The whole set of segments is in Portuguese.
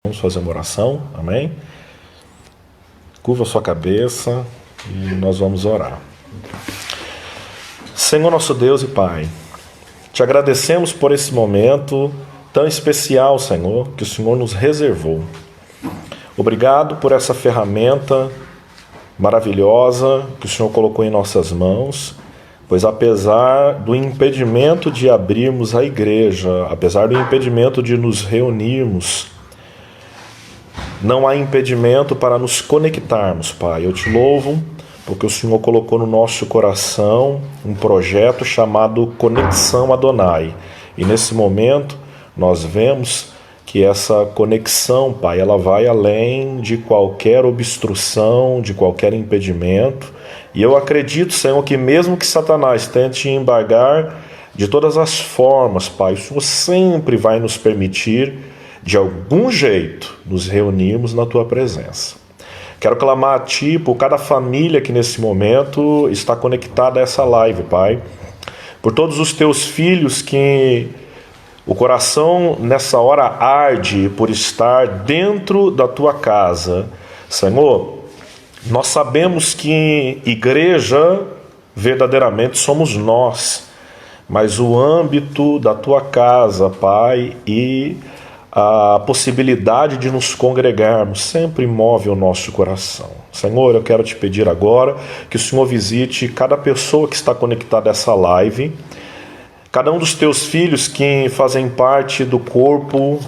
Vamos fazer uma oração, amém? Curva a sua cabeça e nós vamos orar. Senhor nosso Deus e Pai, te agradecemos por esse momento tão especial, Senhor, que o Senhor nos reservou. Obrigado por essa ferramenta maravilhosa que o Senhor colocou em nossas mãos, pois apesar do impedimento de abrirmos a igreja, apesar do impedimento de nos reunirmos, não há impedimento para nos conectarmos, Pai. Eu te louvo porque o Senhor colocou no nosso coração um projeto chamado Conexão Adonai. E nesse momento nós vemos que essa conexão, Pai, ela vai além de qualquer obstrução, de qualquer impedimento. E eu acredito, Senhor, que mesmo que Satanás tente embargar de todas as formas, Pai, o Senhor sempre vai nos permitir, de algum jeito, nos reunirmos na Tua presença. Quero clamar a Ti por cada família que nesse momento está conectada a essa live, Pai. Por todos os Teus filhos que o coração nessa hora arde por estar dentro da Tua casa. Senhor, nós sabemos que igreja verdadeiramente somos nós, mas o âmbito da Tua casa, Pai, e a possibilidade de nos congregarmos sempre move o nosso coração. Senhor, eu quero te pedir agora que o Senhor visite cada pessoa que está conectada a essa live, cada um dos teus filhos que fazem parte do corpo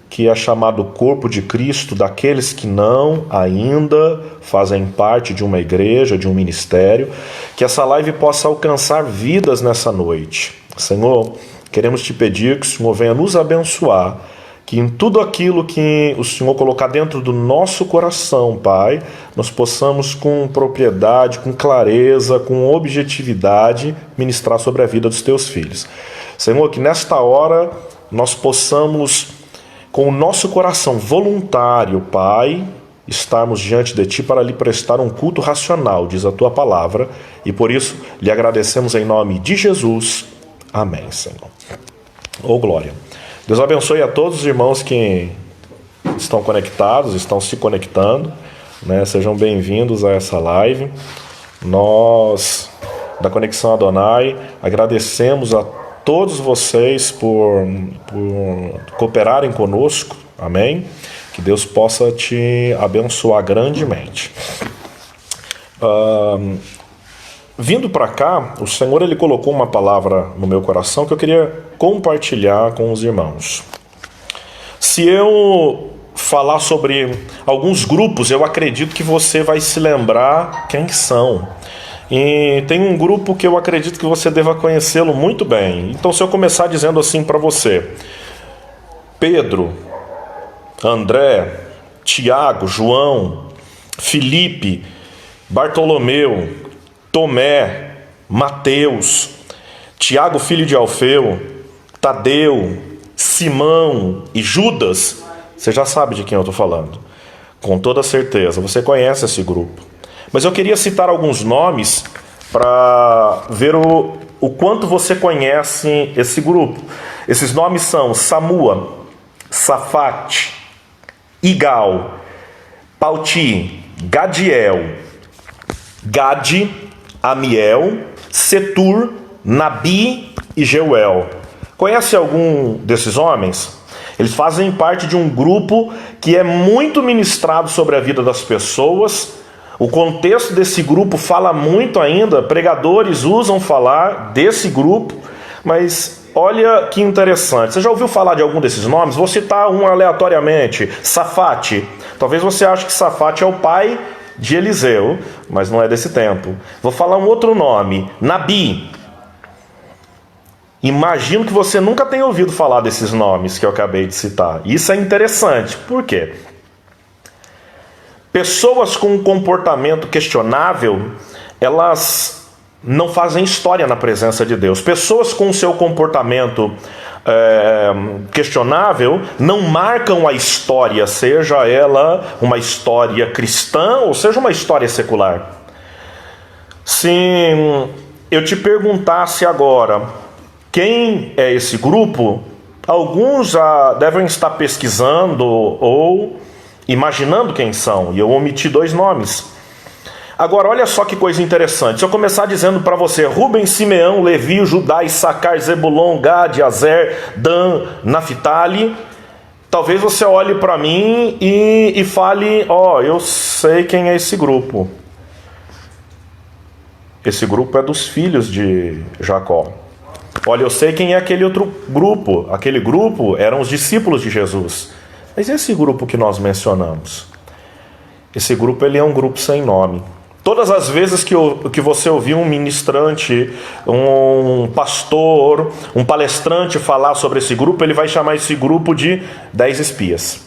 que é chamado corpo de Cristo, daqueles que não ainda fazem parte de uma igreja, de um ministério, que essa live possa alcançar vidas nessa noite. Senhor, queremos te pedir que o Senhor venha nos abençoar, que em tudo aquilo que o Senhor colocar dentro do nosso coração, Pai, nós possamos com propriedade, com clareza, com objetividade, ministrar sobre a vida dos Teus filhos. Senhor, que nesta hora nós possamos, com o nosso coração voluntário, Pai, estarmos diante de Ti para lhe prestar um culto racional, diz a Tua palavra, e por isso lhe agradecemos em nome de Jesus. Amém, Senhor. Ô glória. Deus abençoe a todos os irmãos que estão conectados, estão se conectando, né? Sejam bem-vindos a essa live. Nós, da Conexão Adonai, agradecemos a todos vocês por cooperarem conosco, amém? Que Deus possa te abençoar grandemente. Vindo para cá, o Senhor ele colocou uma palavra no meu coração que eu queria compartilhar com os irmãos. Se eu falar sobre alguns grupos, eu acredito que você vai se lembrar quem são. E tem um grupo que eu acredito que você deva conhecê-lo muito bem. Então, se eu começar dizendo assim para você: Pedro, André, Tiago, João, Filipe, Bartolomeu, Tomé, Mateus, Tiago, filho de Alfeu, Tadeu, Simão e Judas, você já sabe de quem eu estou falando. Com toda certeza, você conhece esse grupo. Mas eu queria citar alguns nomes para ver o quanto você conhece esse grupo. Esses nomes são Samua, Safate, Igal, Pauti, Gadiel, Gade, Amiel, Setur, Nabi e Jeuel. Conhece algum desses homens? Eles fazem parte de um grupo que é muito ministrado sobre a vida das pessoas. O contexto desse grupo fala muito ainda, pregadores usam falar desse grupo, mas olha que interessante. Você já ouviu falar de algum desses nomes? Vou citar um aleatoriamente. Safate. Talvez você ache que Safate é o pai de Eliseu, mas não é desse tempo. Vou falar um outro nome, Nabi. Imagino que você nunca tenha ouvido falar desses nomes que eu acabei de citar. Isso é interessante. Por quê? Pessoas com um comportamento questionável, elas não fazem história na presença de Deus. Pessoas com o seu comportamento questionável não marcam a história, seja ela uma história cristã ou seja uma história secular. Se eu te perguntasse agora quem é esse grupo, Alguns já devem estar pesquisando ou imaginando quem são, e eu omiti 2 nomes. Agora, olha só que coisa interessante. Se eu começar dizendo para você Rubem, Simeão, Levi, Judá, Issacar, Zebulon, Gad, Azer, Dan, Naphtali, talvez você olhe para mim e fale, eu sei quem é esse grupo. Esse grupo é dos filhos de Jacó. Olha, eu sei quem é aquele outro grupo. Aquele grupo eram os discípulos de Jesus. Mas esse grupo que nós mencionamos? Esse grupo ele é um grupo sem nome. Todas as vezes que você ouvir um ministrante, um pastor, um palestrante falar sobre esse grupo, ele vai chamar esse grupo de 10 espias,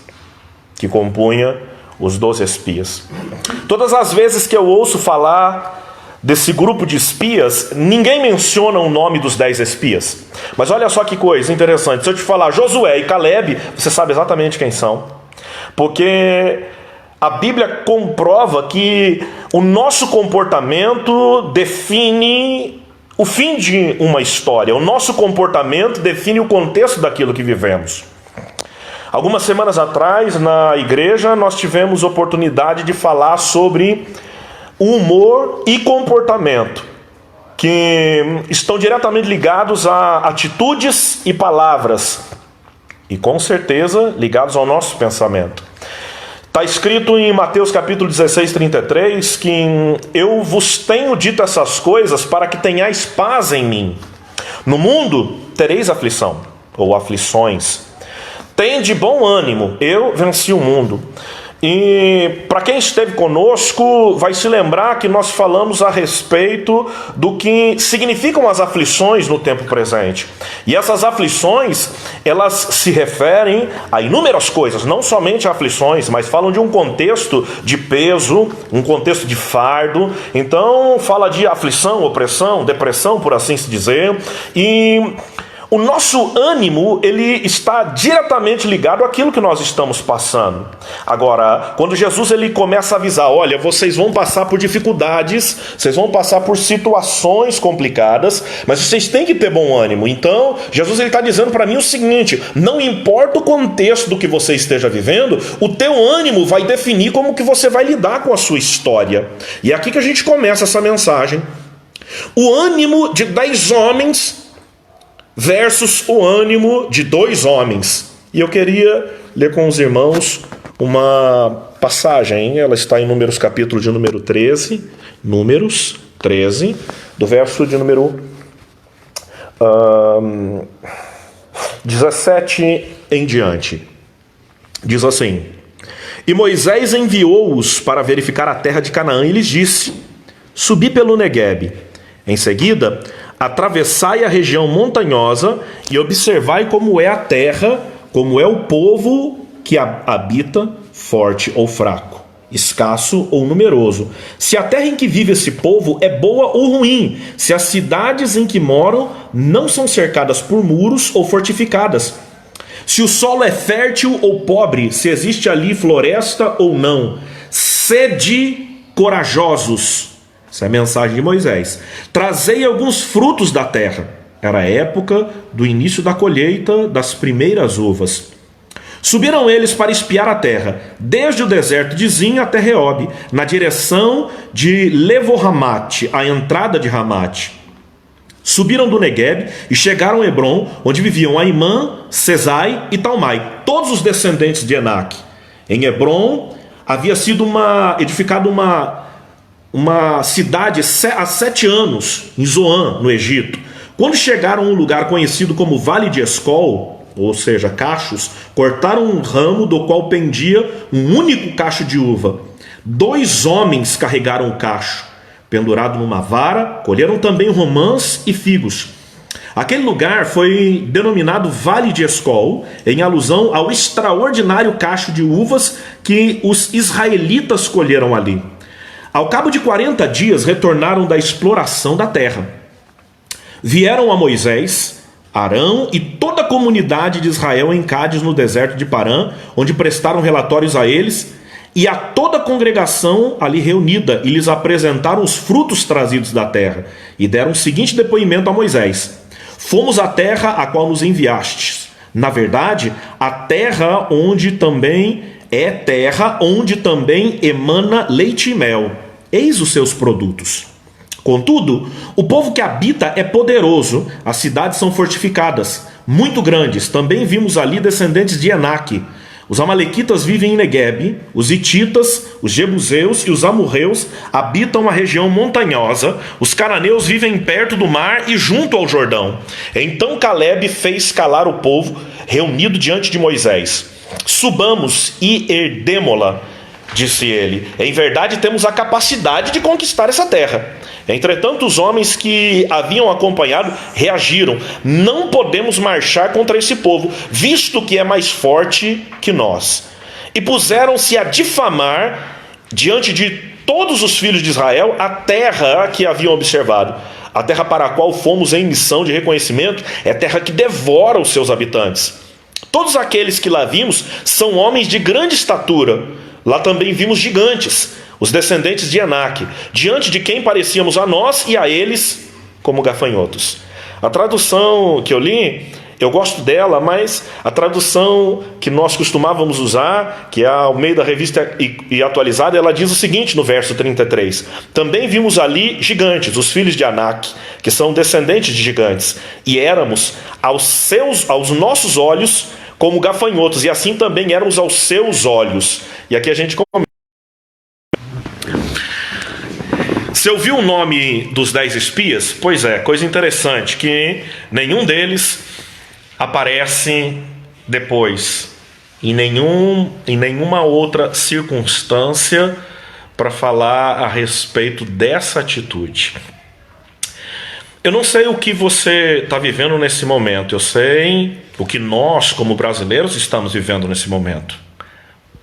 que compunha os 12 espias. Todas as vezes que eu ouço falar desse grupo de espias, ninguém menciona o nome dos 10 espias. Mas olha só que coisa interessante. Se eu te falar Josué e Calebe, você sabe exatamente quem são. Porque a Bíblia comprova que o nosso comportamento define o fim de uma história. O nosso comportamento define o contexto daquilo que vivemos. Algumas semanas atrás, na igreja, nós tivemos oportunidade de falar sobre humor e comportamento, que estão diretamente ligados a atitudes e palavras, e com certeza ligados ao nosso pensamento. Está escrito em Mateus capítulo 16, 33, que eu vos tenho dito essas coisas para que tenhais paz em mim. No mundo tereis aflição, ou aflições. Tende bom ânimo, eu venci o mundo. E para quem esteve conosco, vai se lembrar que nós falamos a respeito do que significam as aflições no tempo presente. E essas aflições, elas se referem a inúmeras coisas, não somente aflições, mas falam de um contexto de peso, um contexto de fardo. Então, fala de aflição, opressão, depressão, por assim se dizer. E o nosso ânimo, ele está diretamente ligado àquilo que nós estamos passando. Agora, quando Jesus ele começa a avisar, olha, vocês vão passar por dificuldades, vocês vão passar por situações complicadas, mas vocês têm que ter bom ânimo. Então, Jesus ele está dizendo para mim o seguinte, não importa o contexto do que você esteja vivendo, o teu ânimo vai definir como que você vai lidar com a sua história. E é aqui que a gente começa essa mensagem. O ânimo de 10 homens versus o ânimo de 2 homens. E eu queria ler com os irmãos uma passagem, ela está em Números capítulo de número 13, Números 13, do verso de número 17 em diante. Diz assim: E Moisés enviou-os para verificar a terra de Canaã e lhes disse, subi pelo Neguebe. Em seguida, atravessai a região montanhosa e observai como é a terra, como é o povo que habita, forte ou fraco, escasso ou numeroso. Se a terra em que vive esse povo é boa ou ruim, se as cidades em que moram não são cercadas por muros ou fortificadas, se o solo é fértil ou pobre, se existe ali floresta ou não. Sede corajosos. Essa é a mensagem de Moisés. Trazei alguns frutos da terra. Era a época do início da colheita das primeiras uvas. Subiram eles para espiar a terra, desde o deserto de Zin até Reob, na direção de Levo-Ramate, a entrada de Ramate. Subiram do Negueb e chegaram a Hebron, onde viviam Aimã, Sesai e Talmai, todos os descendentes de Enaque. Em Hebron havia sido edificada uma cidade há 7 anos, em Zoan, no Egito. Quando chegaram a um lugar conhecido como Vale de Escol, ou seja, cachos, cortaram um ramo do qual pendia um único cacho de uva. 2 homens carregaram o cacho, pendurado numa vara, colheram também romãs e figos. Aquele lugar foi denominado Vale de Escol, em alusão ao extraordinário cacho de uvas que os israelitas colheram ali. Ao cabo de 40 dias, retornaram da exploração da terra. Vieram a Moisés, Arão e toda a comunidade de Israel em Cádiz, no deserto de Parã, onde prestaram relatórios a eles e a toda a congregação ali reunida, e lhes apresentaram os frutos trazidos da terra, e deram o seguinte depoimento a Moisés: Fomos à terra a qual nos enviastes. Na verdade, a terra onde também emana leite e mel. Eis os seus produtos. Contudo, o povo que habita é poderoso, as cidades são fortificadas, muito grandes. Também vimos ali descendentes de Enaque. Os amalequitas vivem em Neguebe, os hititas, os jebuseus e os amorreus habitam a região montanhosa, os cananeus vivem perto do mar e junto ao Jordão. Então Calebe fez calar o povo reunido diante de Moisés. Subamos e herdemo-la, disse ele. Em verdade temos a capacidade de conquistar essa terra. Entretanto, os homens que haviam acompanhado reagiram: não podemos marchar contra esse povo, visto que é mais forte que nós. E puseram-se a difamar diante de todos os filhos de Israel a terra que haviam observado. A terra para a qual fomos em missão de reconhecimento é terra que devora os seus habitantes. Todos aqueles que lá vimos são homens de grande estatura. Lá também vimos gigantes, os descendentes de Enaque, diante de quem parecíamos a nós e a eles como gafanhotos. A tradução que eu li, eu gosto dela, mas a tradução que nós costumávamos usar, que é a Almeida Revista e Atualizada, ela diz o seguinte no verso 33: também vimos ali gigantes, os filhos de Enaque, que são descendentes de gigantes, e éramos aos nossos olhos como gafanhotos, e assim também éramos aos seus olhos. E aqui a gente começa. Você ouviu o nome dos 10 espias? Pois é, coisa interessante, que nenhum deles aparece depois, em nenhuma outra circunstância, para falar a respeito dessa atitude. Eu não sei o que você está vivendo nesse momento, eu sei o que nós, como brasileiros, estamos vivendo nesse momento.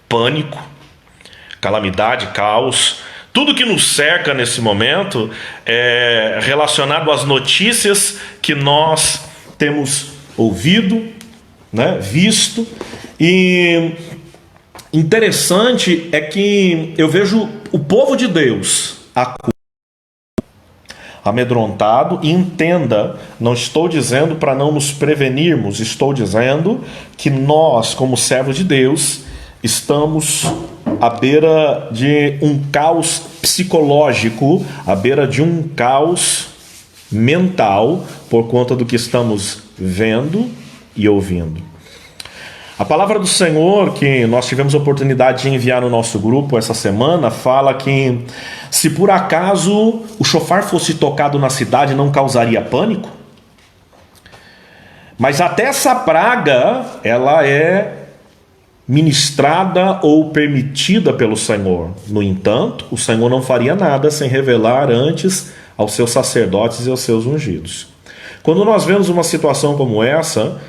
Pânico, calamidade, caos. Tudo que nos cerca nesse momento é relacionado às notícias que nós temos ouvido, né, visto. E interessante é que eu vejo o povo de Deus amedrontado. E entenda, não estou dizendo para não nos prevenirmos, estou dizendo que nós, como servos de Deus, estamos à beira de um caos psicológico, à beira de um caos mental, por conta do que estamos vendo e ouvindo. A palavra do Senhor, que nós tivemos a oportunidade de enviar no nosso grupo essa semana, fala que se por acaso o chofar fosse tocado na cidade, não causaria pânico? Mas até essa praga, ela é ministrada ou permitida pelo Senhor. No entanto, o Senhor não faria nada sem revelar antes aos seus sacerdotes e aos seus ungidos. Quando nós vemos uma situação como essa,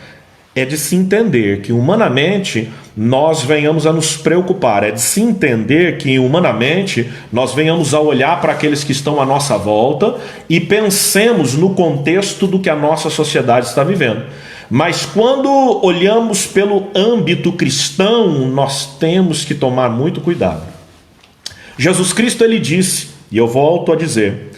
é de se entender que humanamente nós venhamos a nos preocupar, é de se entender que humanamente nós venhamos a olhar para aqueles que estão à nossa volta e pensemos no contexto do que a nossa sociedade está vivendo. Mas quando olhamos pelo âmbito cristão, nós temos que tomar muito cuidado. Jesus Cristo, ele disse, e eu volto a dizer: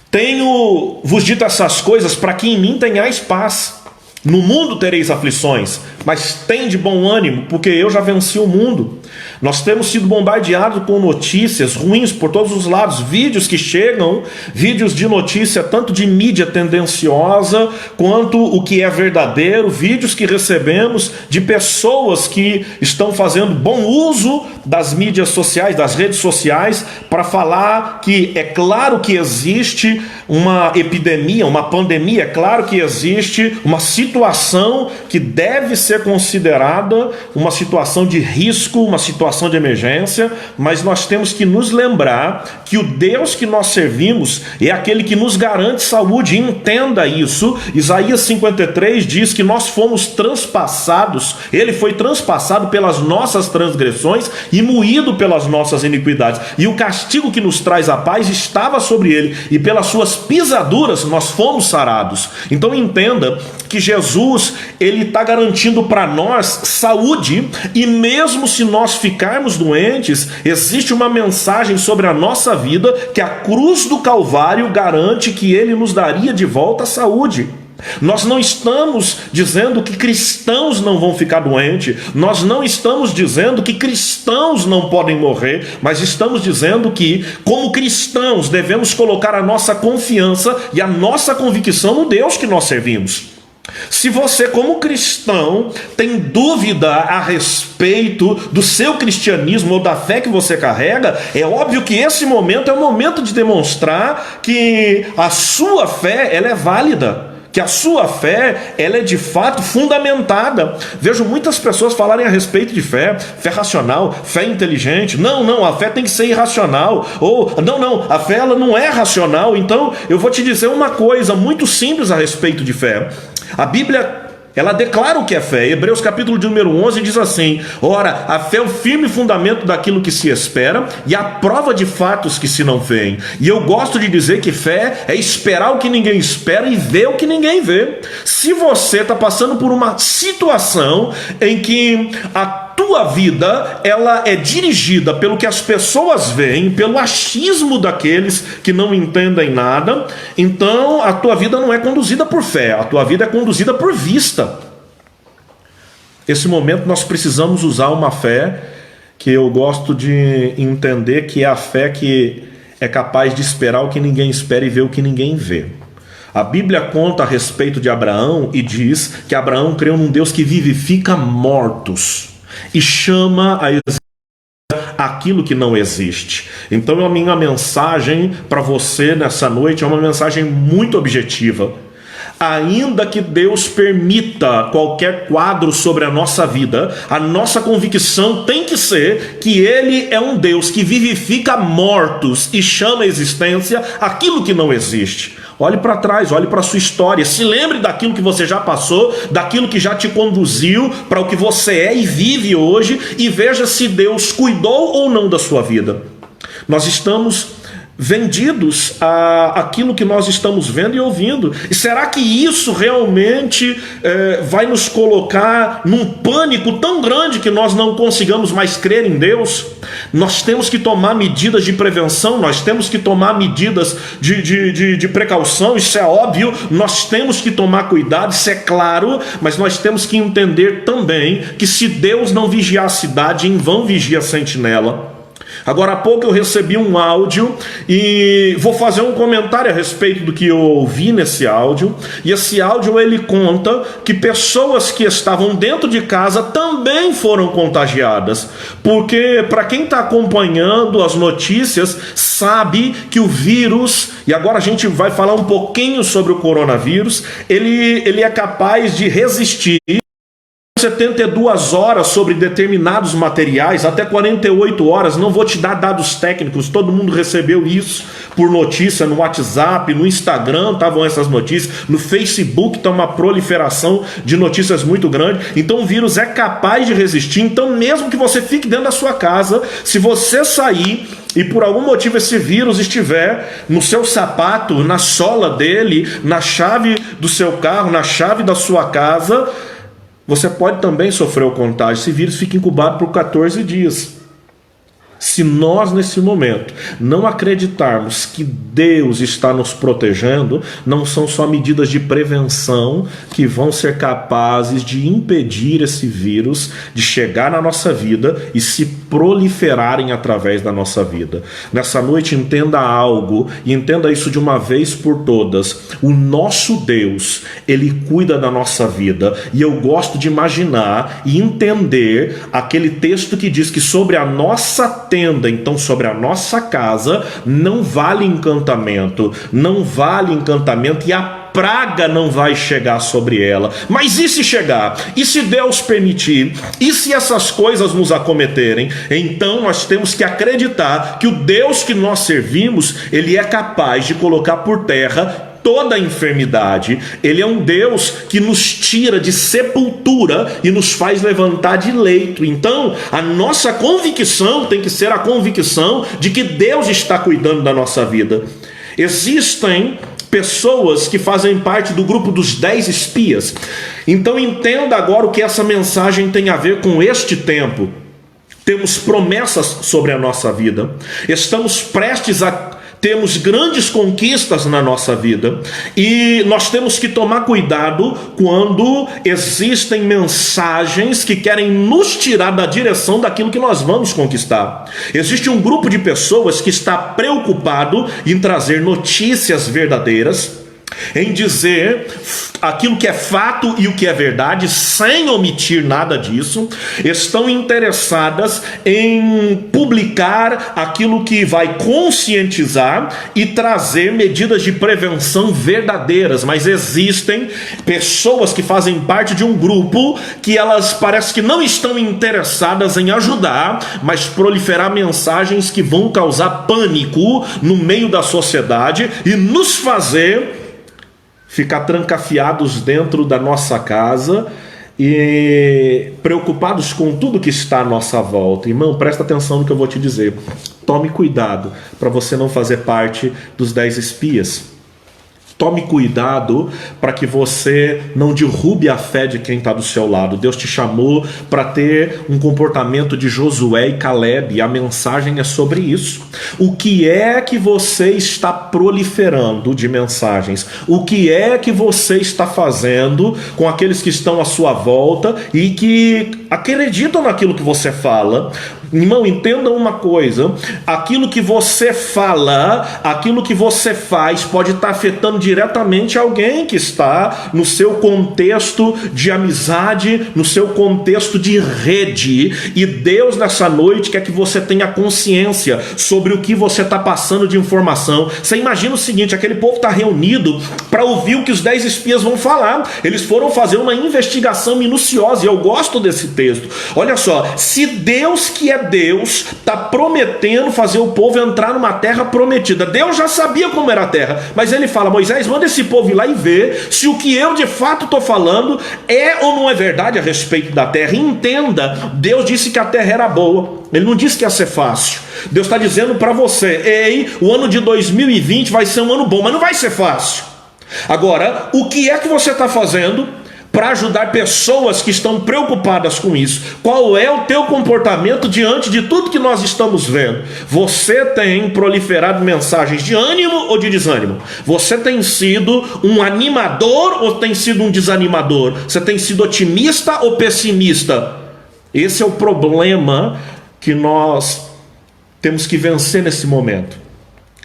tenho vos dito essas coisas para que em mim tenhais paz. No mundo tereis aflições, mas tende bom ânimo, porque eu já venci o mundo. Nós temos sido bombardeados com notícias ruins por todos os lados, vídeos que chegam, vídeos de notícia tanto de mídia tendenciosa quanto o que é verdadeiro, vídeos que recebemos de pessoas que estão fazendo bom uso das mídias sociais, das redes sociais, para falar que é claro que existe uma epidemia, uma pandemia, é claro que existe uma situação que deve ser considerada uma situação de risco, uma situação de emergência, mas nós temos que nos lembrar que o Deus que nós servimos é aquele que nos garante saúde. Entenda isso. Isaías 53 diz que nós fomos transpassados, ele foi transpassado pelas nossas transgressões e moído pelas nossas iniquidades, e o castigo que nos traz a paz estava sobre ele, e pelas suas pisaduras nós fomos sarados. Então entenda que Jesus, ele está garantindo para nós saúde, e mesmo se nós ficarmos doentes, existe uma mensagem sobre a nossa vida, que a cruz do Calvário garante que ele nos daria de volta a saúde. Nós não estamos dizendo que cristãos não vão ficar doentes, nós não estamos dizendo que cristãos não podem morrer, mas estamos dizendo que, como cristãos, devemos colocar a nossa confiança e a nossa convicção no Deus que nós servimos. Se você, como cristão, tem dúvida a respeito do seu cristianismo ou da fé que você carrega, é óbvio que esse momento é o momento de demonstrar que a sua fé ela é válida, que a sua fé ela é de fato fundamentada. Vejo muitas pessoas falarem a respeito de fé racional, fé inteligente. Não, a fé tem que ser irracional. Ou, não, a fé ela não é racional. Então, eu vou te dizer uma coisa muito simples a respeito de fé. A Bíblia, ela declara o que é fé. Hebreus capítulo de número 11 diz assim: ora, a fé é o firme fundamento daquilo que se espera e a prova de fatos que se não veem. E eu gosto de dizer que fé é esperar o que ninguém espera e ver o que ninguém vê. Se você está passando por uma situação em que a tua vida ela é dirigida pelo que as pessoas veem, pelo achismo daqueles que não entendem nada, então a tua vida não é conduzida por fé, a tua vida é conduzida por vista. Esse momento nós precisamos usar uma fé que eu gosto de entender que é a fé que é capaz de esperar o que ninguém espera e ver o que ninguém vê. A Bíblia conta a respeito de Abraão e diz que Abraão creu num Deus que vivifica mortos e chama a existência aquilo que não existe. Então a minha mensagem para você nessa noite é uma mensagem muito objetiva. Ainda que Deus permita qualquer quadro sobre a nossa vida, a nossa convicção tem que ser que Ele é um Deus que vivifica mortos e chama a existência aquilo que não existe. Olhe para trás, olhe para a sua história, se lembre daquilo que você já passou, daquilo que já te conduziu para o que você é e vive hoje, e veja se Deus cuidou ou não da sua vida. Nós estamos vendidos a aquilo que nós estamos vendo e ouvindo. E será que isso realmente vai nos colocar num pânico tão grande que nós não consigamos mais crer em Deus? Nós temos que tomar medidas de prevenção, nós temos que tomar medidas de precaução, isso é óbvio, nós temos que tomar cuidado, isso é claro, mas nós temos que entender também que se Deus não vigiar a cidade, em vão vigia a sentinela. Agora há pouco eu recebi um áudio e vou fazer um comentário a respeito do que eu ouvi nesse áudio. E esse áudio ele conta que pessoas que estavam dentro de casa também foram contagiadas. Porque para quem está acompanhando as notícias sabe que o vírus, e agora a gente vai falar um pouquinho sobre o coronavírus, ele é capaz de resistir 72 horas sobre determinados materiais, até 48 horas, não vou te dar dados técnicos, todo mundo recebeu isso por notícia no WhatsApp, no Instagram estavam essas notícias, no Facebook está uma proliferação de notícias muito grande, então o vírus é capaz de resistir, então mesmo que você fique dentro da sua casa, se você sair e por algum motivo esse vírus estiver no seu sapato, na sola dele, na chave do seu carro, na chave da sua casa, você pode também sofrer o contágio. Esse vírus fica incubado por 14 dias. Se nós nesse momento não acreditarmos que Deus está nos protegendo, não são só medidas de prevenção que vão ser capazes de impedir esse vírus de chegar na nossa vida e se proliferarem através da nossa vida. Nessa noite entenda algo e entenda isso de uma vez por todas. O nosso Deus, Ele cuida da nossa vida, e eu gosto de imaginar e entender aquele texto que diz que sobre a nossa tenda, então sobre a nossa casa, não vale encantamento, e a praga não vai chegar sobre ela. Mas e se chegar? E se Deus permitir? E se essas coisas nos acometerem? Então nós temos que acreditar que o Deus que nós servimos, Ele é capaz de colocar por terra toda a enfermidade. Ele é um Deus que nos tira de sepultura e nos faz levantar de leito. Então, a nossa convicção tem que ser a convicção de que Deus está cuidando da nossa vida. Existem pessoas que fazem parte do grupo dos 10 espias. Então entenda agora o que essa mensagem tem a ver com este tempo. Temos promessas sobre a nossa vida. Estamos prestes a temos grandes conquistas na nossa vida e nós temos que tomar cuidado quando existem mensagens que querem nos tirar da direção daquilo que nós vamos conquistar. Existe um grupo de pessoas que está preocupado em trazer notícias verdadeiras, em dizer aquilo que é fato e o que é verdade, sem omitir nada disso. Estão interessadas em publicar aquilo que vai conscientizar e trazer medidas de prevenção verdadeiras, mas existem pessoas que fazem parte de um grupo que elas parece que não estão interessadas em ajudar, mas proliferar mensagens que vão causar pânico no meio da sociedade e nos fazer ficar trancafiados dentro da nossa casa e preocupados com tudo que está à nossa volta. Irmão, presta atenção no que eu vou te dizer. Tome cuidado para você não fazer parte dos 10 espias. Tome cuidado para que você não derrube a fé de quem está do seu lado. Deus te chamou para ter um comportamento de Josué e Caleb, e a mensagem é sobre isso. O que é que você está proliferando de mensagens? O que é que você está fazendo com aqueles que estão à sua volta e que acreditam naquilo que você fala? Irmão, entenda uma coisa: aquilo que você fala, aquilo que você faz pode estar afetando diretamente alguém que está no seu contexto de amizade, no seu contexto de rede. E Deus nessa noite quer que você tenha consciência sobre o que você está passando de informação. Você imagina o seguinte: aquele povo está reunido para ouvir o que os 10 espias vão falar. Eles foram fazer uma investigação minuciosa, e eu gosto desse texto. Olha só, se Deus, que é Deus, está prometendo fazer o povo entrar numa terra prometida, Deus já sabia como era a terra, mas ele fala: Moisés, manda esse povo ir lá e ver se o que eu de fato estou falando é ou não é verdade a respeito da terra. E entenda, Deus disse que a terra era boa, ele não disse que ia ser fácil. Deus está dizendo para você: ei, o ano de 2020 vai ser um ano bom, mas não vai ser fácil. Agora, o que é que você está fazendo para ajudar pessoas que estão preocupadas com isso? Qual é o teu comportamento diante de tudo que nós estamos vendo? Você tem proliferado mensagens de ânimo ou de desânimo? Você tem sido um animador ou tem sido um desanimador? Você tem sido otimista ou pessimista? Esse é o problema que nós temos que vencer nesse momento.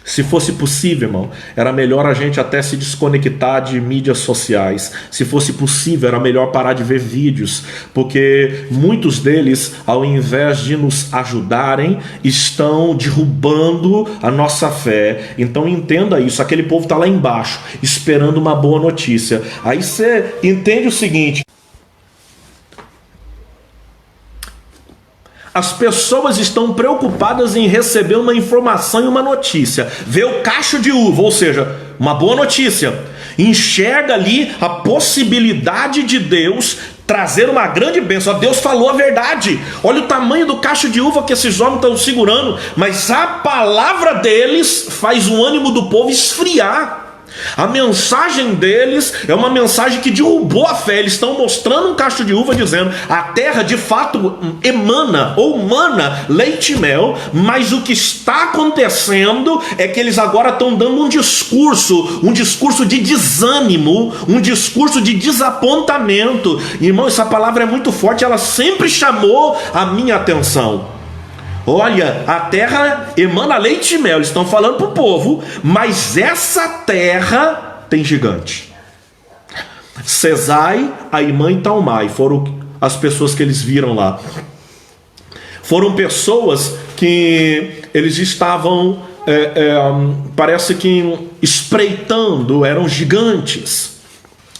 Se fosse possível, irmão, era melhor a gente até se desconectar de mídias sociais. Se fosse possível, era melhor parar de ver vídeos, porque muitos deles, ao invés de nos ajudarem, estão derrubando a nossa fé. Então entenda isso. Aquele povo está lá embaixo, esperando uma boa notícia. Aí você entende o seguinte: as pessoas estão preocupadas em receber uma informação e uma notícia. Vê o cacho de uva, ou seja, uma boa notícia. Enxerga ali a possibilidade de Deus trazer uma grande bênção. Deus falou a verdade. Olha o tamanho do cacho de uva que esses homens estão segurando. Mas a palavra deles faz o ânimo do povo esfriar. A mensagem deles é uma mensagem que derrubou a fé. Eles estão mostrando um cacho de uva dizendo: a terra de fato emana ou mana leite e mel, mas o que está acontecendo é que eles agora estão dando um discurso de desânimo, um discurso de desapontamento. Irmão, essa palavra é muito forte, ela sempre chamou a minha atenção. Olha, a terra emana leite e mel. Eles estão falando para o povo, mas essa terra tem gigante. Sesai, Aimã e Talmai foram as pessoas que eles viram lá. Foram pessoas que eles estavam, parece que espreitando, eram gigantes,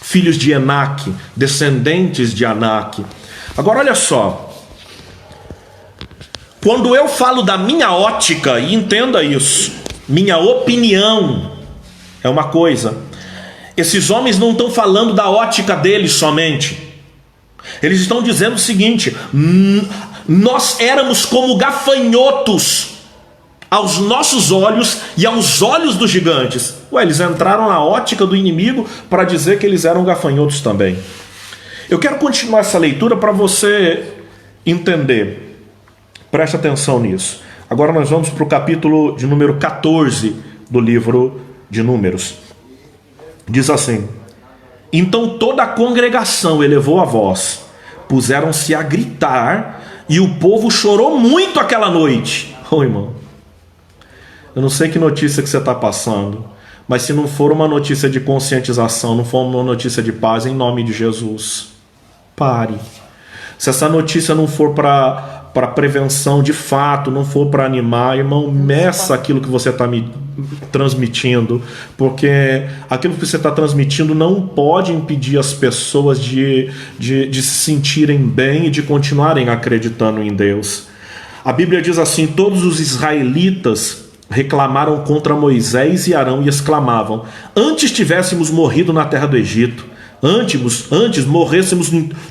filhos de Enaque, descendentes de Anak. Agora olha só. Quando eu falo da minha ótica, e entenda isso, minha opinião é uma coisa. Esses homens não estão falando da ótica deles somente. Eles estão dizendo o seguinte: nós éramos como gafanhotos aos nossos olhos e aos olhos dos gigantes. Eles entraram na ótica do inimigo para dizer que eles eram gafanhotos também. Eu quero continuar essa leitura para você entender. Preste atenção nisso. Agora nós vamos para o capítulo de número 14 do livro de Números. Diz assim: então toda a congregação elevou a voz, puseram-se a gritar, e o povo chorou muito aquela noite. Ô irmão, eu não sei que notícia que você está passando, mas se não for uma notícia de conscientização, não for uma notícia de paz, em nome de Jesus, pare. Se essa notícia não for para prevenção de fato, não for para animar, irmão, meça aquilo que você está me transmitindo, porque aquilo que você está transmitindo não pode impedir as pessoas de se sentirem bem e de continuarem acreditando em Deus. A Bíblia diz assim: todos os israelitas reclamaram contra Moisés e Arão e exclamavam: antes tivéssemos morrido na terra do Egito, antes morrêssemos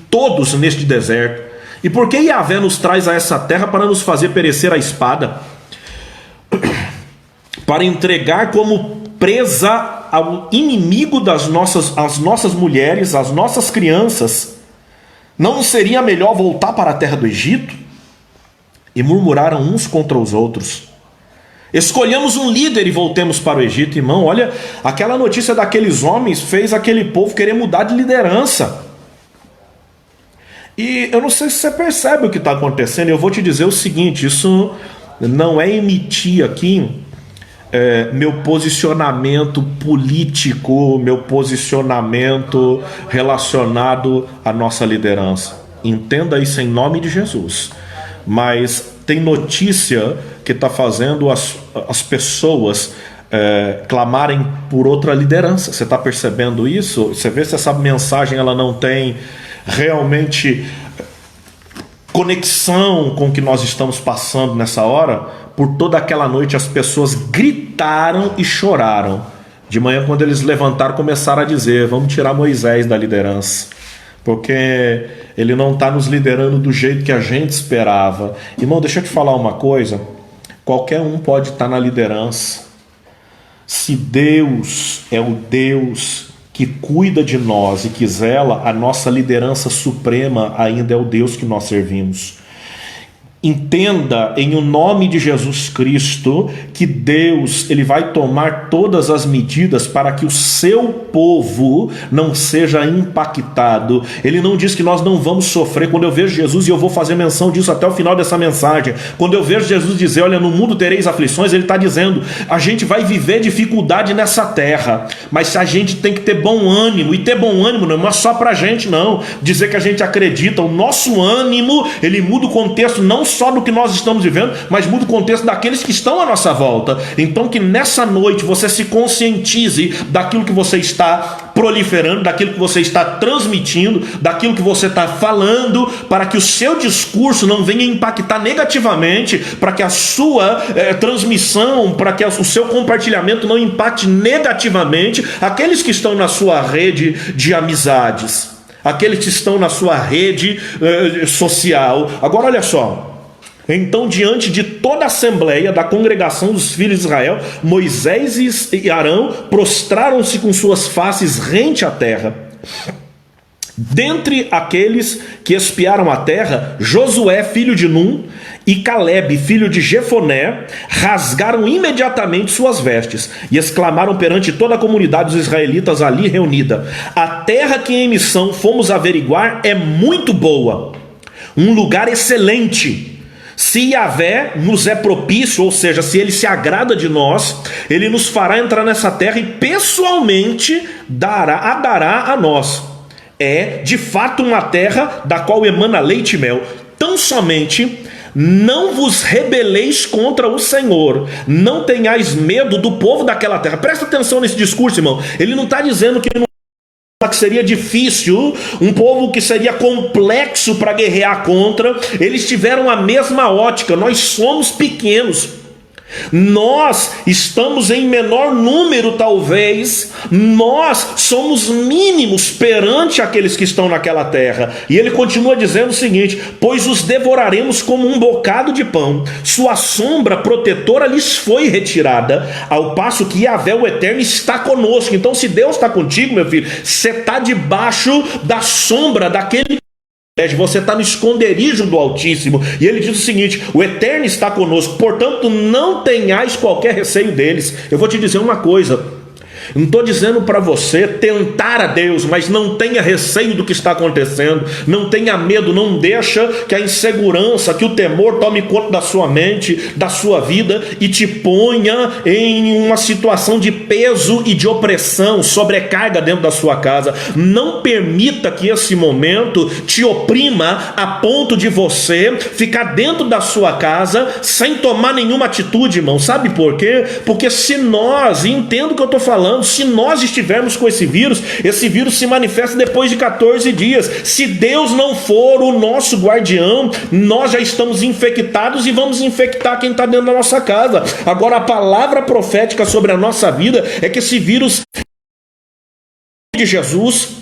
todos neste deserto. E por que Yahvé nos traz a essa terra para nos fazer perecer a espada? Para entregar como presa ao inimigo as nossas mulheres, as nossas crianças? Não seria melhor voltar para a terra do Egito? E murmuraram uns contra os outros: escolhamos um líder e voltemos para o Egito. Irmão, olha, aquela notícia daqueles homens fez aquele povo querer mudar de liderança. E eu não sei se você percebe o que está acontecendo. Eu vou te dizer o seguinte: isso não é emitir aqui meu posicionamento político, meu posicionamento relacionado à nossa liderança. Entenda isso em nome de Jesus. Mas tem notícia que está fazendo as pessoas clamarem por outra liderança. Você está percebendo isso? Você vê se essa mensagem ela não tem realmente conexão com o que nós estamos passando nessa hora. Por toda aquela noite as pessoas gritaram e choraram. De manhã, quando eles levantaram, começaram a dizer: vamos tirar Moisés da liderança, porque ele não está nos liderando do jeito que a gente esperava. Irmão, deixa eu te falar uma coisa: qualquer um pode estar na liderança. Se Deus é o Deus que cuida de nós e que zela, a nossa liderança suprema ainda é o Deus que nós servimos. Entenda em o nome de Jesus Cristo que Deus ele vai tomar todas as medidas para que o seu povo não seja impactado. Ele não diz que nós não vamos sofrer. Quando eu vejo Jesus, e eu vou fazer menção disso até o final dessa mensagem, quando eu vejo Jesus dizer: olha, no mundo tereis aflições, ele está dizendo: a gente vai viver dificuldade nessa terra, mas a gente tem que ter bom ânimo. E ter bom ânimo não é só para a gente não dizer que a gente acredita. O nosso ânimo ele muda o contexto não só do que nós estamos vivendo, mas muda o contexto daqueles que estão à nossa volta. Então que nessa noite você se conscientize daquilo que você está proliferando, daquilo que você está transmitindo, daquilo que você está falando, para que o seu discurso não venha impactar negativamente, para que a sua transmissão, para que o seu compartilhamento não impacte negativamente aqueles que estão na sua rede de amizades, aqueles que estão na sua rede social. Agora olha só: então, diante de toda a assembleia da congregação dos filhos de Israel, Moisés e Arão prostraram-se com suas faces rente à terra. Dentre aqueles que espiaram a terra, Josué, filho de Num, e Calebe, filho de Jefoné, rasgaram imediatamente suas vestes e exclamaram perante toda a comunidade dos israelitas ali reunida: a terra que em missão fomos averiguar é muito boa, um lugar excelente. Se Yahvé nos é propício, ou seja, se ele se agrada de nós, ele nos fará entrar nessa terra e pessoalmente a dará a nós. É de fato uma terra da qual emana leite e mel. Tão somente não vos rebeleis contra o Senhor, não tenhais medo do povo daquela terra. Presta atenção nesse discurso, irmão. Ele não está dizendo que seria difícil, um povo que seria complexo para guerrear contra. Eles tiveram a mesma ótica: nós somos pequenos, nós estamos em menor número talvez, nós somos mínimos perante aqueles que estão naquela terra. E ele continua dizendo o seguinte: pois os devoraremos como um bocado de pão, sua sombra protetora lhes foi retirada, ao passo que Yahvé o Eterno está conosco. Então se Deus está contigo, meu filho, você está debaixo da sombra daquele você está no esconderijo do Altíssimo. E ele diz o seguinte: o Eterno está conosco, portanto não tenhais qualquer receio deles. Eu vou te dizer uma coisa, não estou dizendo para você tentar a Deus, mas não tenha receio do que está acontecendo, não tenha medo, não deixa que a insegurança, que o temor tome conta da sua mente, da sua vida e te ponha em uma situação de peso e de opressão, sobrecarga dentro da sua casa. Não permita que esse momento te oprima a ponto de você ficar dentro da sua casa sem tomar nenhuma atitude, irmão. Sabe por quê? Porque se nós, e entendo o que eu estou falando, se nós estivermos com esse vírus se manifesta depois de 14 dias. Se Deus não for o nosso guardião, nós já estamos infectados e vamos infectar quem está dentro da nossa casa. Agora, a palavra profética sobre a nossa vida é que esse vírus de Jesus.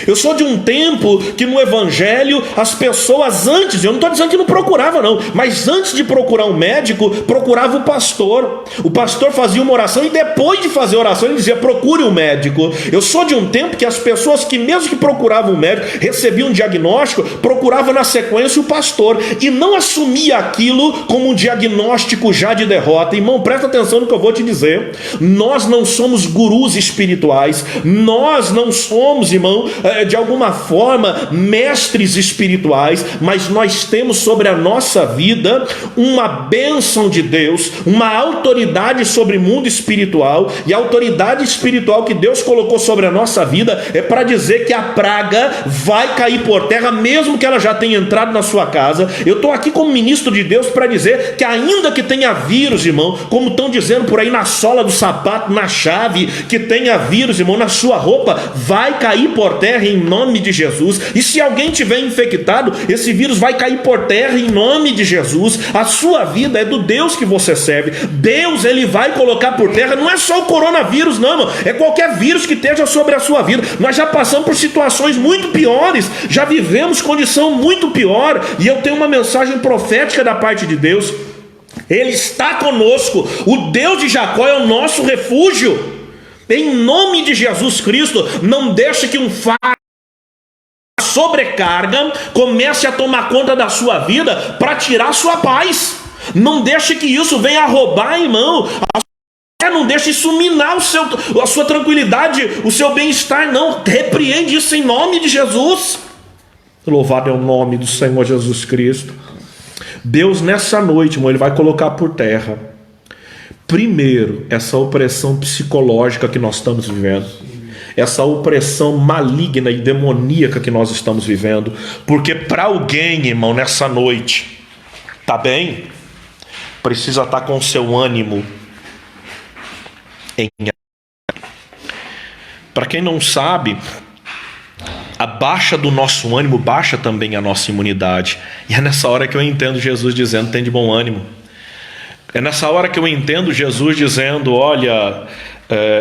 Eu sou de um tempo que no Evangelho as pessoas antes, eu não estou dizendo que não procurava não, mas antes de procurar um médico, procurava o pastor. O pastor fazia uma oração e depois de fazer a oração ele dizia: procure um médico. Eu sou de um tempo que as pessoas que mesmo que procuravam um médico, recebiam um diagnóstico, procuravam na sequência o pastor e não assumia aquilo como um diagnóstico já de derrota. Irmão, presta atenção no que eu vou te dizer. Nós não somos gurus espirituais, nós não somos, irmão, de alguma forma mestres espirituais, mas nós temos sobre a nossa vida uma bênção de Deus, uma autoridade sobre o mundo espiritual, e a autoridade espiritual que Deus colocou sobre a nossa vida é para dizer que a praga vai cair por terra, mesmo que ela já tenha entrado na sua casa. Eu estou aqui como ministro de Deus para dizer que ainda que tenha vírus, irmão, como estão dizendo por aí na sola do sapato, na chave, que tenha vírus, irmão, na sua roupa, vai cair por terra em nome de Jesus. E se alguém tiver infectado, esse vírus vai cair por terra em nome de Jesus. A sua vida é do Deus que você serve. Deus, ele vai colocar por terra, não é só o coronavírus não, irmão, é qualquer vírus que esteja sobre a sua vida. Nós já passamos por situações muito piores, já vivemos condição muito pior, e eu tenho uma mensagem profética da parte de Deus. Ele está conosco, o Deus de Jacó é o nosso refúgio. Em nome de Jesus Cristo, não deixe que um fardo, sobrecarga, comece a tomar conta da sua vida para tirar a sua paz. Não deixe que isso venha roubar, irmão. Não deixe isso minar a sua tranquilidade, o seu bem-estar. Não, repreende isso em nome de Jesus. Louvado é o nome do Senhor Jesus Cristo. Deus nessa noite, irmão, ele vai colocar por terra, primeiro, essa opressão psicológica que nós estamos vivendo, essa opressão maligna e demoníaca que nós estamos vivendo. Porque para alguém, irmão, nessa noite, tá bem? Precisa estar com o seu ânimo em... Para quem não sabe, a baixa do nosso ânimo baixa também a nossa imunidade. E é nessa hora que eu entendo Jesus dizendo: tem de bom ânimo. É nessa hora que eu entendo Jesus dizendo: olha,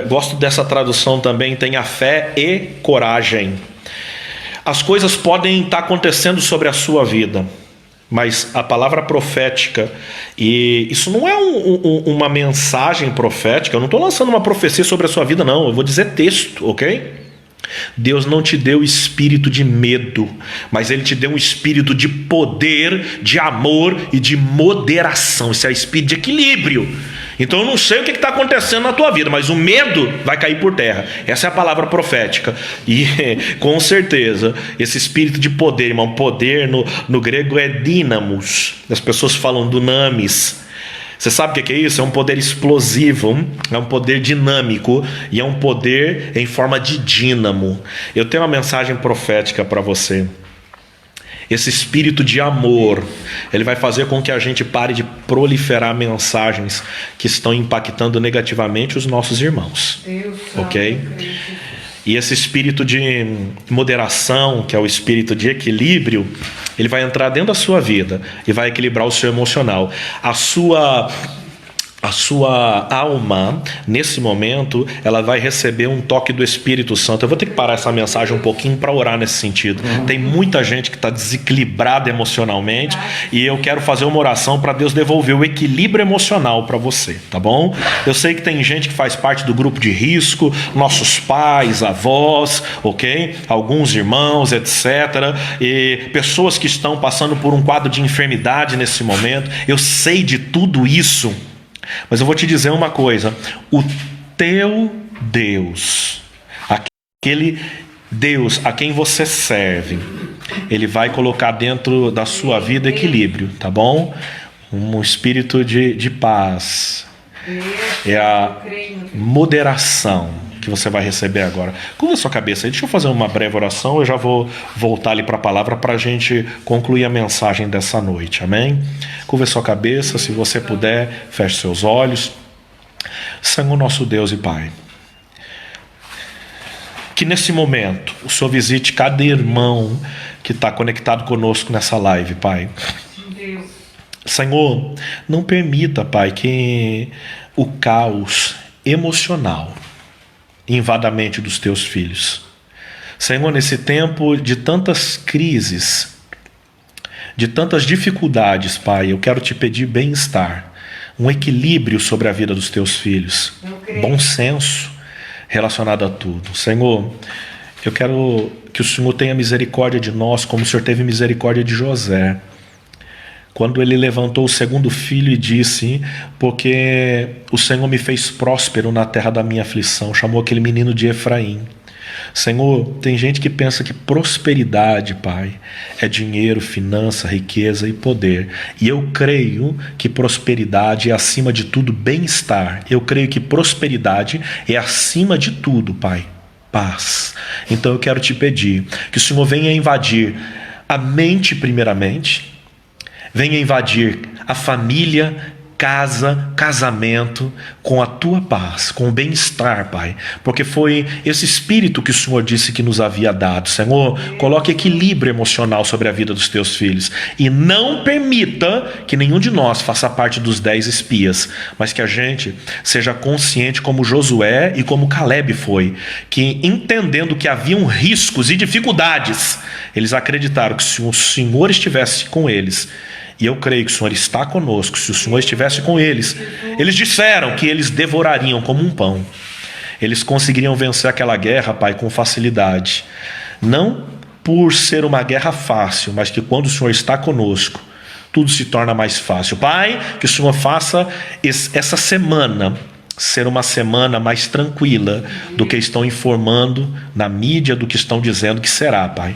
gosto dessa tradução também, tenha fé e coragem. As coisas podem estar acontecendo sobre a sua vida, mas a palavra profética, e isso não é uma mensagem profética, eu não estou lançando uma profecia sobre a sua vida não, eu vou dizer texto, ok? Deus não te deu espírito de medo, mas Ele te deu um espírito de poder, de amor e de moderação. Isso é espírito de equilíbrio. Então eu não sei o que está acontecendo na tua vida, mas o medo vai cair por terra. Essa é a palavra profética. E com certeza, esse espírito de poder, irmão, poder no grego é dínamos. As pessoas falam dunamis. Você sabe o que é isso? É um poder explosivo, é um poder dinâmico e é um poder em forma de dínamo. Eu tenho uma mensagem profética para você. Esse espírito de amor, ele vai fazer com que a gente pare de proliferar mensagens que estão impactando negativamente os nossos irmãos. Ok? E esse espírito de moderação, que é o espírito de equilíbrio, ele vai entrar dentro da sua vida e vai equilibrar o seu emocional. a sua alma, nesse momento, ela vai receber um toque do Espírito Santo. Eu vou ter que parar essa mensagem um pouquinho para orar nesse sentido. Tem muita gente que está desequilibrada emocionalmente e eu quero fazer uma oração para Deus devolver o equilíbrio emocional para você, tá bom? Eu sei que tem gente que faz parte do grupo de risco, nossos pais, avós, ok? Alguns irmãos, etc. E pessoas que estão passando por um quadro de enfermidade nesse momento. Eu sei de tudo isso. Mas eu vou te dizer uma coisa: o teu Deus, aquele Deus a quem você serve, Ele vai colocar dentro da sua vida equilíbrio, tá bom? Um espírito de paz. É a moderação que você vai receber agora. Curva a sua cabeça aí, deixa eu fazer uma breve oração. Eu já vou voltar ali para a palavra para a gente concluir a mensagem dessa noite, amém? Curva a sua cabeça, se você puder, feche seus olhos. Senhor nosso Deus e Pai, que nesse momento o Senhor visite cada irmão que está conectado conosco nessa live, Pai. Senhor, não permita, Pai, que o caos emocional invada a mente dos teus filhos. Senhor, nesse tempo de tantas crises, de tantas dificuldades, Pai, eu quero te pedir bem-estar, um equilíbrio sobre a vida dos teus filhos, bom senso relacionado a tudo. Senhor, eu quero que o Senhor tenha misericórdia de nós, como o Senhor teve misericórdia de José, quando ele levantou o segundo filho e disse: porque o Senhor me fez próspero na terra da minha aflição, chamou aquele menino de Efraim. Senhor, tem gente que pensa que prosperidade, Pai, é dinheiro, finança, riqueza e poder. E eu creio que prosperidade é acima de tudo bem-estar. Eu creio que prosperidade é acima de tudo, Pai, paz. Então eu quero te pedir que o Senhor venha invadir a mente primeiramente, venha invadir a família, casa, casamento, com a tua paz, com o bem-estar, Pai, porque foi esse espírito que o Senhor disse que nos havia dado. Senhor, coloque equilíbrio emocional sobre a vida dos teus filhos e não permita que nenhum de nós faça parte dos 10 espias, mas que a gente seja consciente como Josué e como Caleb foi, que entendendo que haviam riscos e dificuldades, eles acreditaram que se o Senhor estivesse com eles, e eu creio que o Senhor está conosco, se o Senhor estivesse com eles, eles disseram que eles devorariam como um pão. Eles conseguiriam vencer aquela guerra, Pai, com facilidade. Não por ser uma guerra fácil, mas que quando o Senhor está conosco, tudo se torna mais fácil. Pai, que o Senhor faça essa semana ser uma semana mais tranquila do que estão informando na mídia, do que estão dizendo que será, Pai.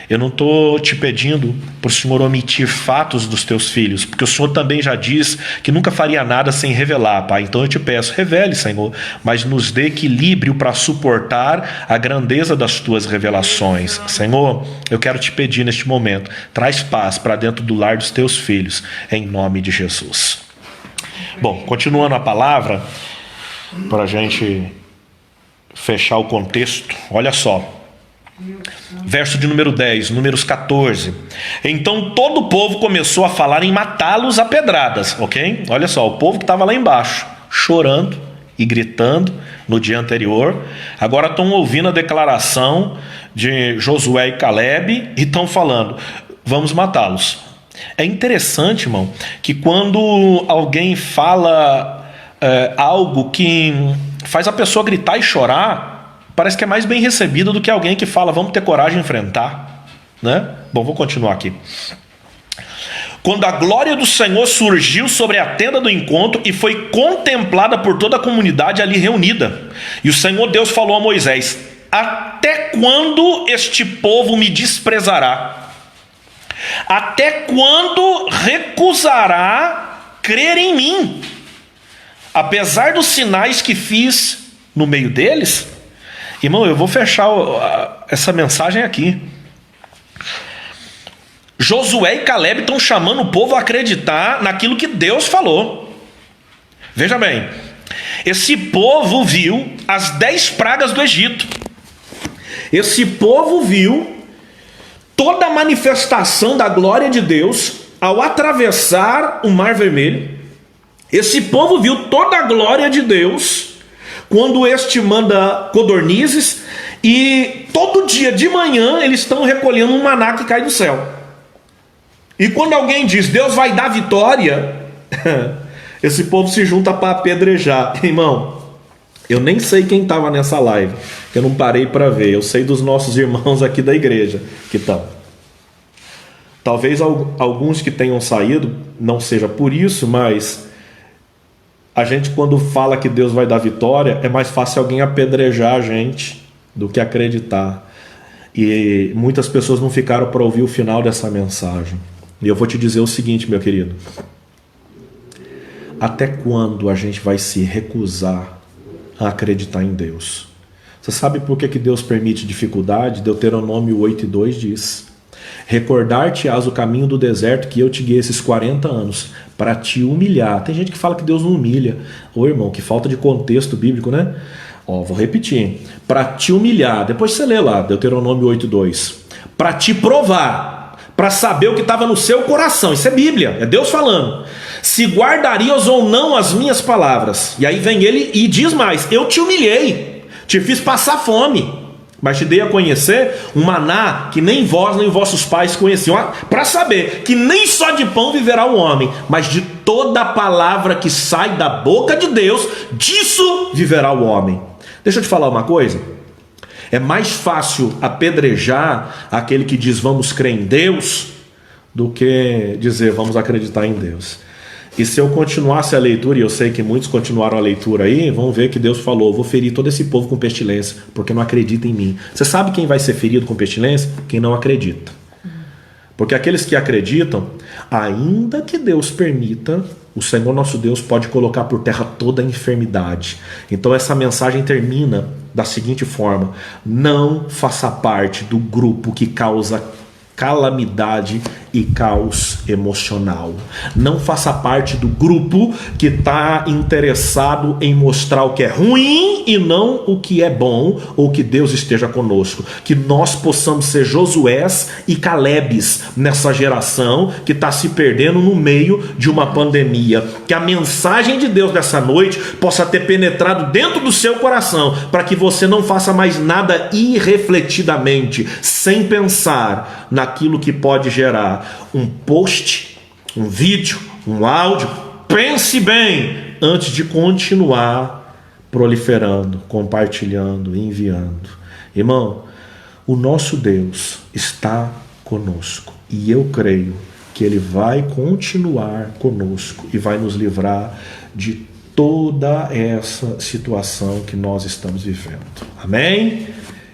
Eu não estou te pedindo para o Senhor omitir fatos dos teus filhos, porque o Senhor também já diz que nunca faria nada sem revelar, Pai. Então eu te peço, revele, Senhor, mas nos dê equilíbrio para suportar a grandeza das tuas revelações. Senhor, eu quero te pedir neste momento, traz paz para dentro do lar dos teus filhos, em nome de Jesus. Bom, continuando a palavra, para a gente fechar o contexto, olha só. Verso de número 10, números 14. Então todo o povo começou a falar em matá-los a pedradas, ok? Olha só, o povo que estava lá embaixo, chorando e gritando no dia anterior, agora estão ouvindo a declaração de Josué e Caleb e estão falando, vamos matá-los. É interessante, irmão, que quando alguém fala algo que faz a pessoa gritar e chorar, parece que é mais bem recebido do que alguém que fala, vamos ter coragem de enfrentar, né? Bom, vou continuar aqui. Quando a glória do Senhor surgiu sobre a tenda do encontro e foi contemplada por toda a comunidade ali reunida. E o Senhor Deus falou a Moisés: até quando este povo me desprezará? Até quando recusará crer em mim? Apesar dos sinais que fiz no meio deles? Irmão, eu vou fechar essa mensagem aqui. Josué e Caleb estão chamando o povo a acreditar naquilo que Deus falou. Veja bem, esse povo viu as 10 pragas do Egito. Esse povo viu toda a manifestação da glória de Deus ao atravessar o Mar Vermelho. Esse povo viu toda a glória de Deus quando este manda codornizes, e todo dia de manhã eles estão recolhendo um maná que cai do céu. E quando alguém diz Deus vai dar vitória, esse povo se junta para apedrejar. Irmão, eu nem sei quem estava nessa live, que eu não parei para ver. Eu sei dos nossos irmãos aqui da igreja que estão. Talvez alguns que tenham saído não seja por isso, mas a gente, quando fala que Deus vai dar vitória, é mais fácil alguém apedrejar a gente do que acreditar. E muitas pessoas não ficaram para ouvir o final dessa mensagem. E eu vou te dizer o seguinte, meu querido: até quando a gente vai se recusar a acreditar em Deus? Você sabe por que Deus permite dificuldade? Deuteronômio 8:2 diz: recordar-te-ás o caminho do deserto que eu te guiei esses 40 anos, para te humilhar. Tem gente que fala que Deus não humilha. Ô irmão, que falta de contexto bíblico, né? Vou repetir. Para te humilhar. Depois você lê lá, Deuteronômio 8:2. Para te provar, para saber o que estava no seu coração. Isso é Bíblia, é Deus falando. Se guardarias ou não as minhas palavras. E aí vem ele e diz mais: eu te humilhei, te fiz passar fome, mas te dei a conhecer um maná que nem vós nem vossos pais conheciam, para saber que nem só de pão viverá o homem, mas de toda a palavra que sai da boca de Deus, disso viverá o homem. Deixa eu te falar uma coisa: é mais fácil apedrejar aquele que diz vamos crer em Deus do que dizer vamos acreditar em Deus. E se eu continuasse a leitura, e eu sei que muitos continuaram a leitura aí, vão ver que Deus falou: vou ferir todo esse povo com pestilência, porque não acredita em mim. Você sabe quem vai ser ferido com pestilência? Quem não acredita. Porque aqueles que acreditam, ainda que Deus permita, o Senhor nosso Deus pode colocar por terra toda a enfermidade. Então essa mensagem termina da seguinte forma: não faça parte do grupo que causa calamidade e caos emocional. Não faça parte do grupo que está interessado em mostrar o que é ruim e não o que é bom, ou que Deus esteja conosco. Que nós possamos ser Josués e Calebes nessa geração que está se perdendo no meio de uma pandemia. Que a mensagem de Deus dessa noite possa ter penetrado dentro do seu coração, para que você não faça mais nada irrefletidamente, sem pensar naquilo que pode gerar um post, um vídeo, um áudio. Pense bem antes de continuar proliferando, compartilhando, enviando. Irmão, o nosso Deus está conosco, e eu creio que Ele vai continuar conosco e vai nos livrar de toda essa situação que nós estamos vivendo. Amém?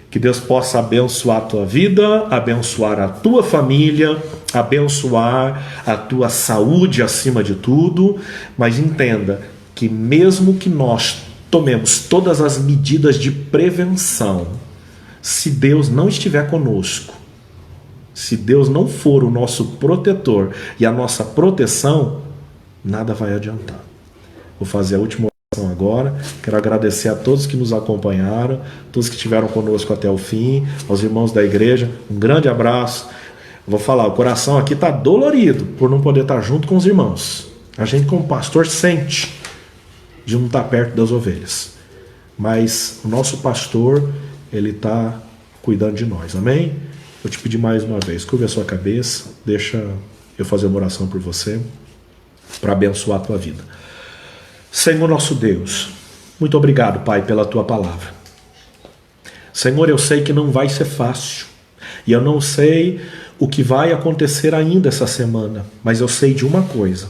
Que Deus possa abençoar a tua vida, abençoar a tua família, abençoar a tua saúde acima de tudo. Mas entenda que mesmo que nós tomemos todas as medidas de prevenção, se Deus não estiver conosco, se Deus não for o nosso protetor e a nossa proteção, nada vai adiantar. Vou fazer a última oração agora. Quero agradecer a todos que nos acompanharam, todos que estiveram conosco até o fim, aos irmãos da igreja, um grande abraço. Vou falar, o coração aqui está dolorido por não poder estar junto com os irmãos. A gente, como pastor, sente de não estar perto das ovelhas, mas o nosso pastor, ele está cuidando de nós, amém? Vou te pedir mais uma vez, curva a sua cabeça, deixa eu fazer uma oração por você, para abençoar a tua vida. Senhor nosso Deus, muito obrigado, Pai, pela tua palavra. Senhor, eu sei que não vai ser fácil, e eu não sei o que vai acontecer ainda essa semana, mas eu sei de uma coisa: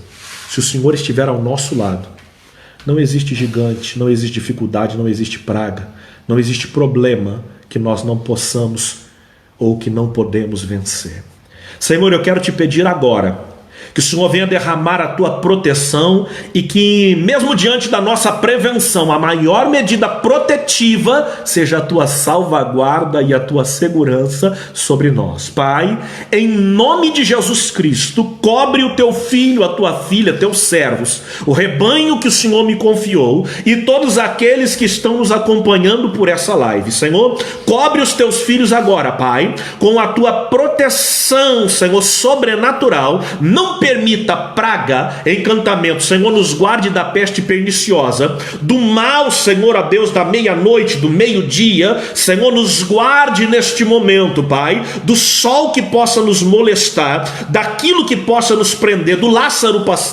se o Senhor estiver ao nosso lado, não existe gigante, não existe dificuldade, não existe praga, não existe problema que nós não possamos ou que não podemos vencer. Senhor, eu quero te pedir agora que o Senhor venha derramar a tua proteção, e que mesmo diante da nossa prevenção, a maior medida protetiva seja a tua salvaguarda e a tua segurança sobre nós. Pai, em nome de Jesus Cristo, cobre o teu filho, a tua filha, teus servos, o rebanho que o Senhor me confiou, e todos aqueles que estão nos acompanhando por essa live. Senhor, cobre os teus filhos agora, Pai, com a tua proteção, Senhor, sobrenatural. Não não permita praga, encantamento, Senhor, nos guarde da peste perniciosa, do mal, Senhor, a Deus, da meia-noite, do meio-dia, Senhor, nos guarde neste momento, Pai, do sol que possa nos molestar, daquilo que possa nos prender, do laço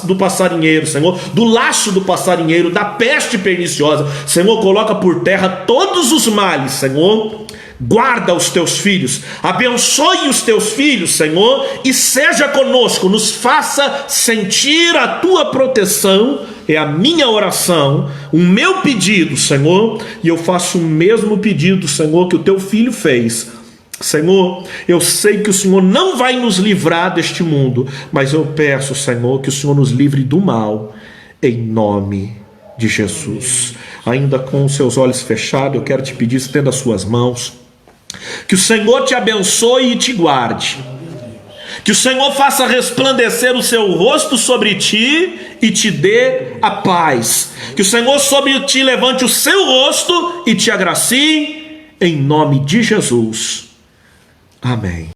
do passarinheiro, Senhor, do laço do passarinheiro, da peste perniciosa, Senhor, coloca por terra todos os males, Senhor. Guarda os teus filhos, abençoe os teus filhos, Senhor, e seja conosco, nos faça sentir a tua proteção. É a minha oração, o meu pedido, Senhor, e eu faço o mesmo pedido, Senhor, que o teu filho fez. Senhor, eu sei que o Senhor não vai nos livrar deste mundo, mas eu peço, Senhor, que o Senhor nos livre do mal, em nome de Jesus. Ainda com os seus olhos fechados, eu quero te pedir, estenda as suas mãos. Que o Senhor te abençoe e te guarde. Que o Senhor faça resplandecer o seu rosto sobre ti e te dê a paz. Que o Senhor sobre ti levante o seu rosto e te agracie, em nome de Jesus. Amém.